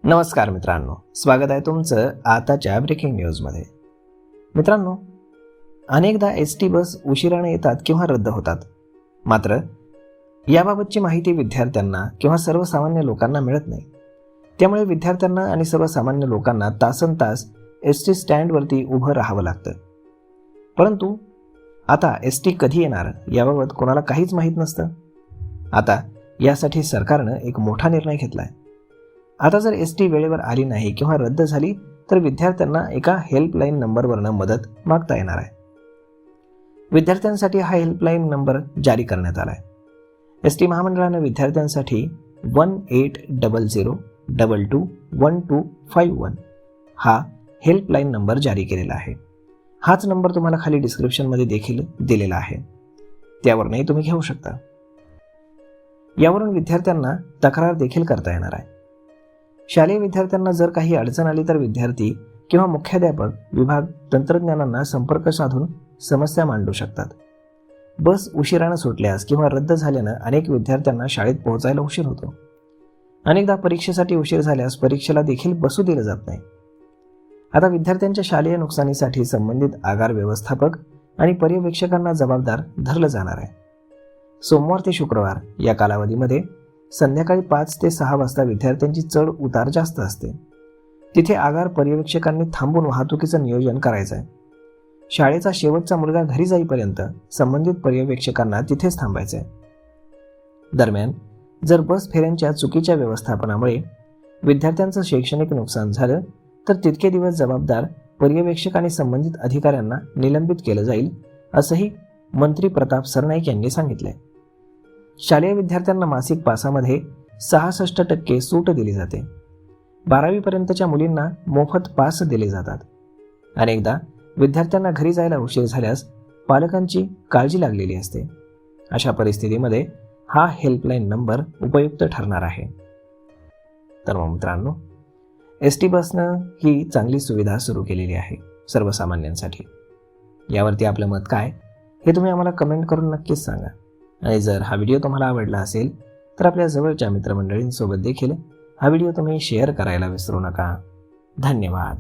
नमस्कार मित्रांनो, स्वागत आहे तुमचं आताच्या ब्रेकिंग न्यूजमध्ये. मित्रांनो, अनेकदा एस.टी. बस उशिराने येतात किंवा रद्द होतात. मात्र याबाबतची माहिती विद्यार्थ्यांना किंवा सर्वसामान्य लोकांना मिळत नाही. त्यामुळे विद्यार्थ्यांना आणि सर्वसामान्य लोकांना तासनतास एस.टी. स्टँडवरती उभं राहावं लागतं. परंतु आता एस.टी. कधी येणार याबाबत कोणाला काहीच माहीत नसतं. आता यासाठी सरकारनं एक मोठा निर्णय घेतला आहे. आता जर एस.टी. वेळेवर आली नाही किंवा रद्द झाली तर विद्यार्थ्यांना एका हेल्पलाईन नंबरवरनं मदत मागता येणार आहे. विद्यार्थ्यांसाठी हा हेल्पलाईन नंबर जारी करण्यात आला आहे. एस.टी. महामंडळानं विद्यार्थ्यांसाठी 1800221251 हा हेल्पलाईन नंबर जारी केलेला आहे. हाच नंबर तुम्हाला खाली डिस्क्रिप्शनमध्ये देखील दिलेला आहे. त्यावरूनही तुम्ही घेऊ शकता. यावरून विद्यार्थ्यांना तक्रार देखील करता येणार आहे. शालेय विद्यार्थ्यांना जर काही अडचण आली तर विद्यार्थी किंवा मुख्याध्यापक विभाग तंत्रज्ञानांना संपर्क साधून समस्या मांडू शकतात. बस उशिरानं सुटल्यास किंवा रद्द झाल्यानं अनेक विद्यार्थ्यांना शाळेत पोहोचायला उशीर होतो. अनेकदा परीक्षेसाठी उशीर झाल्यास परीक्षेला देखील बसू दिलं जात नाही. आता विद्यार्थ्यांच्या शालेय नुकसानीसाठी संबंधित आगार व्यवस्थापक आणि पर्यवेक्षकांना जबाबदार धरलं जाणार आहे. सोमवार ते शुक्रवार या कालावधीमध्ये संध्याकाळी 5 ते 6 वाजता विद्यार्थ्यांची चढ उतार जास्त असते. तिथे आगार पर्यवेक्षकांनी थांबून वाहतुकीचं नियोजन करायचं आहे. शाळेचा शेवटचा मुलगा घरी जाईपर्यंत संबंधित पर्यवेक्षकांना तिथेच थांबायचं आहे. दरम्यान जर बस फेऱ्यांच्या चुकीच्या व्यवस्थापनामुळे विद्यार्थ्यांचं शैक्षणिक नुकसान झालं तर तितके दिवस जबाबदार पर्यवेक्षक आणि संबंधित अधिकाऱ्यांना निलंबित केलं जाईल, असंही मंत्री प्रताप सरनाईक यांनी सांगितलंय. शालेय विद्यार्थ्यांना मासिक पासामध्ये 66% सूट दिली जाते. 12वी पर्यंतच्या मुलींना मोफत पास दिले जातात. अनेकदा विद्यार्थ्यांना घरी जायला उशीर झाल्यास पालकांची काळजी लागलेली असते. अशा परिस्थितीमध्ये हा हेल्पलाईन नंबर उपयुक्त ठरणार आहे. तर मग मित्रांनो, एस.टी. बसनं ही चांगली सुविधा सुरू केलेली आहे सर्वसामान्यांसाठी. यावरती आपलं मत काय हे तुम्ही आम्हाला कमेंट करून नक्कीच सांगा. आणि जर हा व्हिडिओ तुम्हाला आवडला असेल तर आपल्या जवळच्या मित्रमंडळींसोबत देखील हा व्हिडिओ तुम्ही शेअर करायला विसरू नका. धन्यवाद.